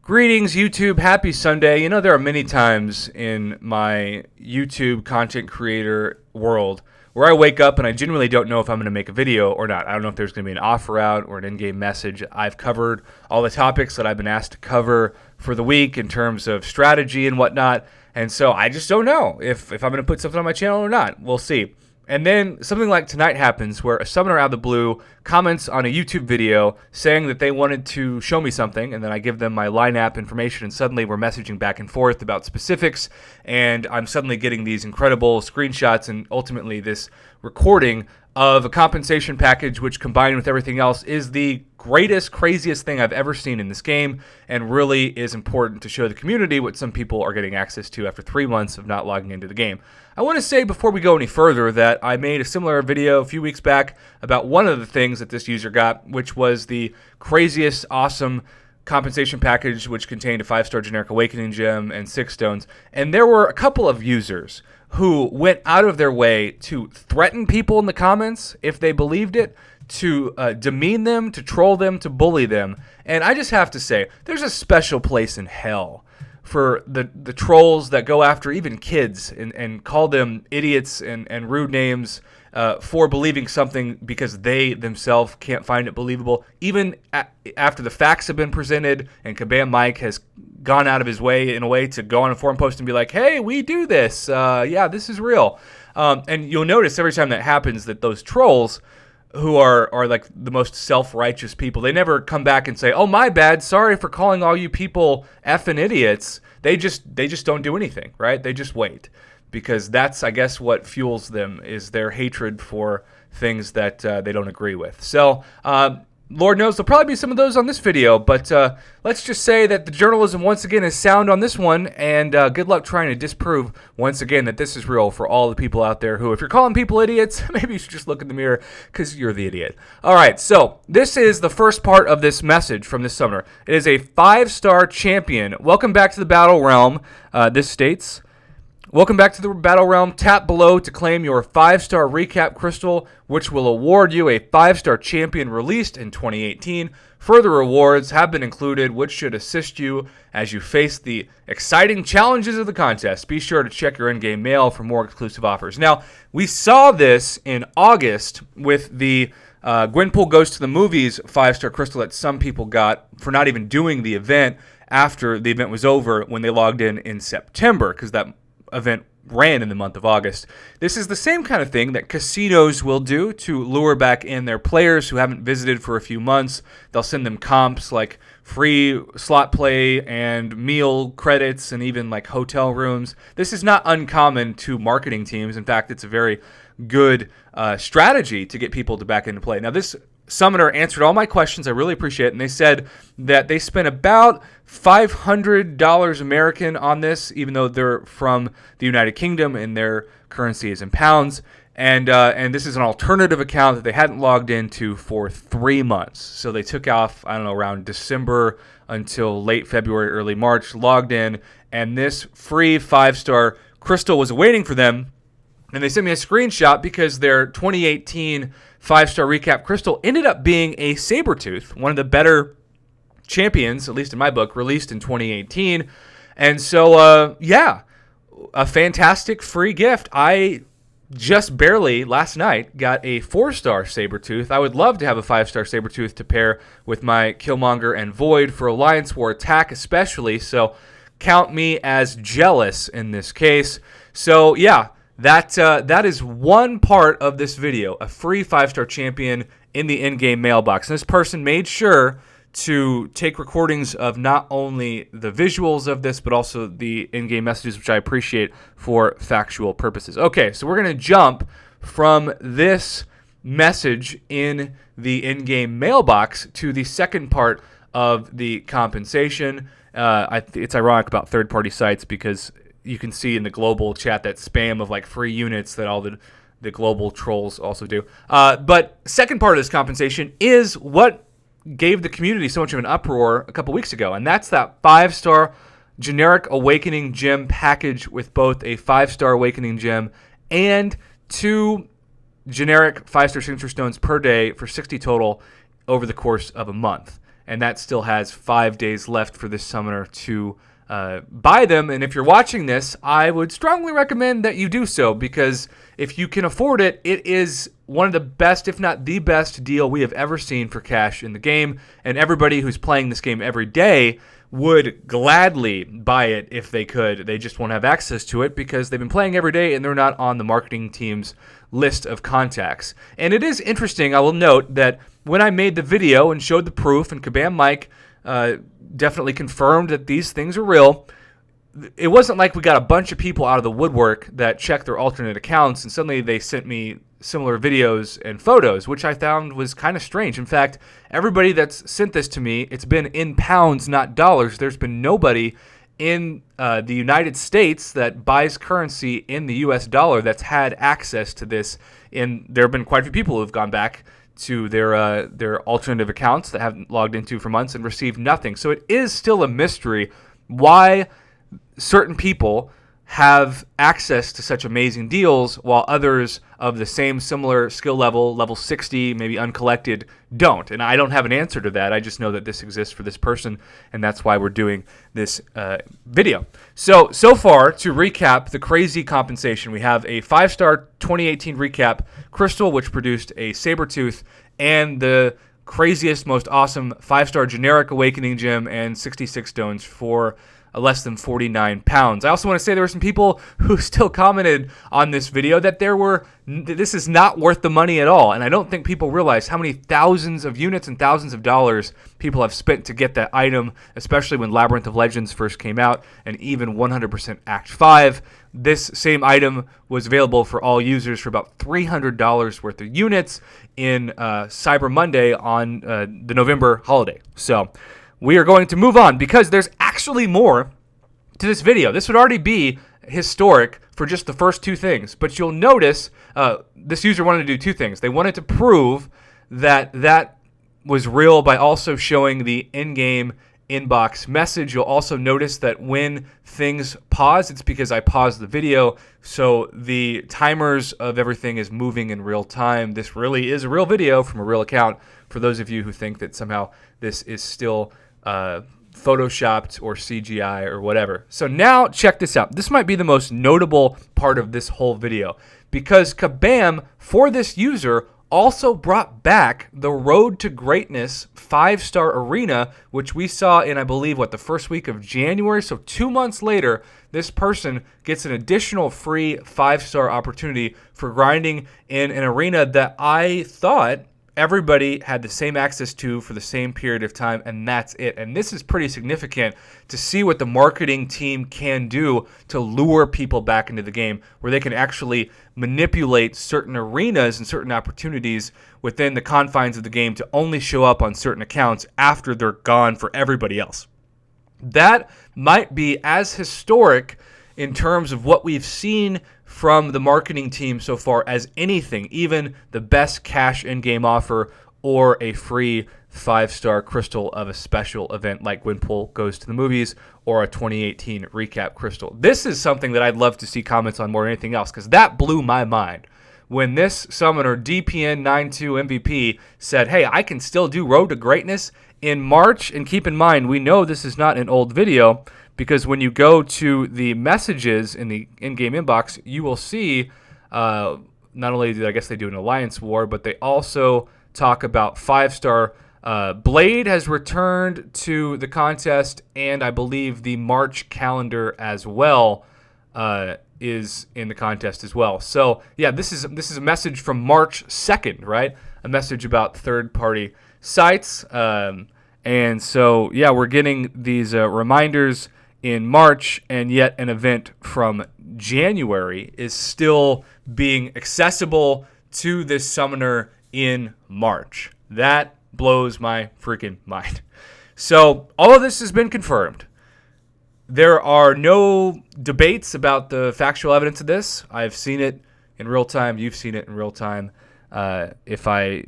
Greetings, YouTube. Happy Sunday. You know, there are many times in my YouTube content creator world where I wake up and I genuinely don't know if I'm going to make a video or not. I don't know if there's going to be an offer out or an in-game message. I've covered all the topics that I've been asked to cover for the week in terms of strategy and whatnot. And so I just don't know if I'm going to put something on my channel or not. We'll see. And then something like tonight happens where a summoner out of the blue comments on a YouTube video saying that they wanted to show me something, and then I give them my line app information, and suddenly we're messaging back and forth about specifics, and I'm suddenly getting these incredible screenshots and ultimately this recording of a compensation package which, combined with everything else, is the greatest, craziest thing I've ever seen in this game, and really is important to show the community what some people are getting access to after 3 months of not logging into the game. I want to say before we go any further that I made a similar video a few weeks back about one of the things that this user got, which was the craziest, awesome compensation package, which contained a 5-star generic awakening gem and 6 stones. And there were a couple of users who went out of their way to threaten people in the comments if they believed it, to demean them, to troll them, to bully them. And I just have to say, there's a special place in hell for the trolls that go after even kids and call them idiots and rude names for believing something because they themselves can't find it believable, even after the facts have been presented and Kabam Mike has gone out of his way in a way to go on a forum post and be like, hey, we do this. Yeah, this is real. And you'll notice every time that happens that those trolls, who are like the most self-righteous people, they never come back and say, oh, my bad, sorry for calling all you people effing idiots. They just don't do anything, right? They just wait, because that's, I guess, what fuels them, is their hatred for things that they don't agree with. So Lord knows there'll probably be some of those on this video, but let's just say that the journalism once again is sound on this one, and good luck trying to disprove once again that this is real for all the people out there who, if you're calling people idiots, maybe you should just look in the mirror because you're the idiot. All right, so this is the first part of this message from this summoner. It is a 5-star champion. Welcome back to the Battle Realm. This states, welcome back to the Battle Realm. Tap below to claim your 5-star recap crystal, which will award you a 5-star champion released in 2018. Further rewards have been included, which should assist you as you face the exciting challenges of the contest. Be sure to check your in-game mail for more exclusive offers. Now, we saw this in August with the Gwenpool Goes to the Movies 5-star crystal that some people got for not even doing the event after the event was over when they logged in September, because that event ran in the month of August. This is the same kind of thing that casinos will do to lure back in their players who haven't visited for a few months. They'll send them comps like free slot play and meal credits and even like hotel rooms. This is not uncommon to marketing teams. In fact, it's a very good strategy to get people to back into play. Now, this summoner answered all my questions. I really appreciate it. And they said that they spent about $500 American on this, even though they're from the United Kingdom and their currency is in pounds. And this is an alternative account that they hadn't logged into for 3 months. So they took off, I don't know, around December until late February, early March, logged in, and this free 5-star crystal was awaiting for them. And they sent me a screenshot because their 2018 5-star recap crystal ended up being a Sabertooth, one of the better champions, at least in my book, released in 2018. And so, yeah, a fantastic free gift. I just barely, last night, got a 4-star Sabertooth. I would love to have a 5-star Sabertooth to pair with my Killmonger and Void for Alliance War attack especially. So count me as jealous in this case. So, yeah. That is one part of this video, a free 5-star champion in the in-game mailbox. And this person made sure to take recordings of not only the visuals of this, but also the in-game messages, which I appreciate for factual purposes. Okay, so we're going to jump from this message in the in-game mailbox to the second part of the compensation. It's ironic about third-party sites because you can see in the global chat that spam of like free units that all the global trolls also do. But second part of this compensation is what gave the community so much of an uproar a couple weeks ago, and that's that 5-star generic awakening gem package with both a 5-star awakening gem and 2 generic 5-star signature stones per day for 60 total over the course of a month. and that still has 5 days left for this summoner to buy them. And if you're watching this, I would strongly recommend that you do so, because if you can afford it, it is one of the best, if not the best deal we have ever seen for cash in the game. And everybody who's playing this game every day would gladly buy it if they could. They just won't have access to it because they've been playing every day and they're not on the marketing team's list of contacts. And it is interesting, I will note, that when I made the video and showed the proof, and Kabam Mike definitely confirmed that these things are real, it wasn't like we got a bunch of people out of the woodwork that checked their alternate accounts and suddenly they sent me similar videos and photos, which I found was kind of strange. In fact, everybody that's sent this to me, it's been in pounds, not dollars. There's been nobody in the United States that buys currency in the US dollar that's had access to this. And there have been quite a few people who have gone back to their alternative accounts that haven't logged into for months and received nothing. So it is still a mystery why certain people have access to such amazing deals while others of the same similar skill level 60, maybe uncollected, don't. And I don't have an answer to that. I just know that this exists for this person, and that's why we're doing this video. So far, to recap the crazy compensation, we have a 5-star 2018 recap crystal, which produced a Sabertooth, and the craziest, most awesome 5-star generic awakening gem and 66 stones for less than 49 pounds. I also want to say there were some people who still commented on this video that this is not worth the money at all. And I don't think people realize how many thousands of units and thousands of dollars people have spent to get that item, especially when Labyrinth of Legends first came out, and even 100% Act 5. This same item was available for all users for about $300 worth of units in Cyber Monday on the November holiday. So we are going to move on because there's actually more to this video. This would already be historic for just the first two things, but you'll notice this user wanted to do two things. They wanted to prove that was real by also showing the in-game inbox message. You'll also notice that when things pause, it's because I paused the video, so the timers of everything is moving in real time. This really is a real video from a real account, for those of you who think that somehow this is still photoshopped or CGI or whatever. So now check this out. This might be the most notable part of this whole video, because Kabam, for this user, also brought back the Road to Greatness 5-star arena, which we saw in, I believe, the first week of January. So 2 months later, this person gets an additional free 5-star opportunity for grinding in an arena that I thought everybody had the same access to for the same period of time, and that's it. And this is pretty significant to see what the marketing team can do to lure people back into the game, where they can actually manipulate certain arenas and certain opportunities within the confines of the game to only show up on certain accounts after they're gone for everybody else. That might be as historic in terms of what we've seen from the marketing team so far as anything, even the best cash in-game offer or a free 5-star crystal of a special event like Gwenpool Goes to the Movies or a 2018 recap crystal. This is something that I'd love to see comments on more than anything else, because that blew my mind. When this summoner, DPN92 MVP, said, hey, I can still do Road to Greatness in March, and keep in mind, we know this is not an old video, because when you go to the messages in the in-game inbox, you will see not only do I guess they do an Alliance War, but they also talk about 5-star Blade has returned to the contest, and I believe the March calendar as well is in the contest as well. So yeah, this is a message from March 2nd, right? A message about third-party sites, and so yeah, we're getting these reminders in March, and yet an event from January is still being accessible to this summoner in March. That blows my freaking mind. So all of this has been confirmed. There are no debates about the factual evidence of this. I've seen it in real time. You've seen it in real time. If I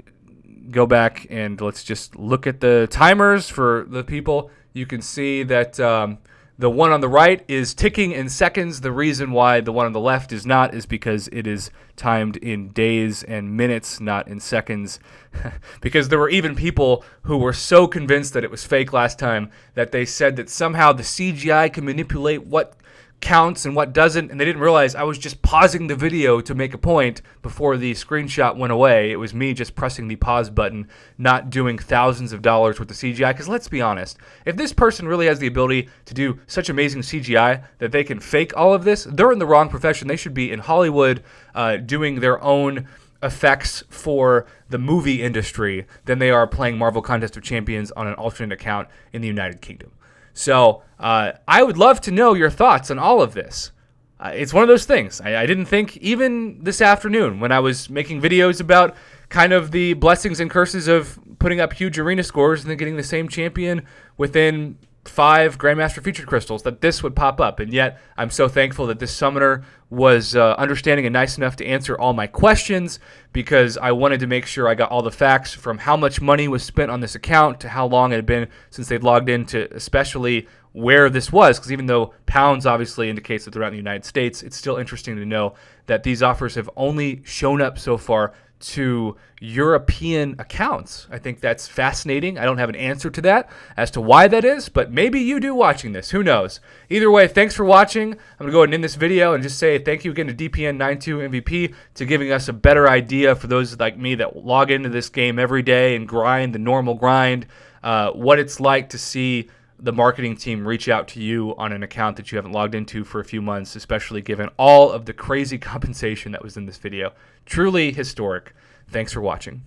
go back and let's just look at the timers for the people, you can see that The one on the right is ticking in seconds. The reason why the one on the left is not is because it is timed in days and minutes, not in seconds. Because there were even people who were so convinced that it was fake last time that they said that somehow the CGI can manipulate what counts and what doesn't, and they didn't realize I was just pausing the video to make a point before the screenshot went away. It was me just pressing the pause button, not doing thousands of dollars worth of CGI, because let's be honest, if this person really has the ability to do such amazing CGI that they can fake all of this, they're in the wrong profession. They should be in Hollywood doing their own effects for the movie industry than they are playing Marvel Contest of Champions on an alternate account in the United Kingdom. So I would love to know your thoughts on all of this. It's one of those things. I didn't think, even this afternoon when I was making videos about kind of the blessings and curses of putting up huge arena scores and then getting the same champion within 5 Grandmaster featured crystals, that this would pop up. And yet I'm so thankful that this summoner was understanding and nice enough to answer all my questions, because I wanted to make sure I got all the facts from how much money was spent on this account to how long it had been since they'd logged into, especially where this was, because even though pounds obviously indicates that they're out in the United States, it's still interesting to know that these offers have only shown up so far to European accounts. I think that's fascinating. I don't have an answer to that as to why that is, but maybe you do watching this. Who knows? Either way, thanks for watching. I'm going to go ahead and end this video and just say thank you again to DPN92 MVP to giving us a better idea for those like me that log into this game every day and grind the normal grind, what it's like to see the marketing team reach out to you on an account that you haven't logged into for a few months, especially given all of the crazy compensation that was in this video. Truly historic. Thanks for watching.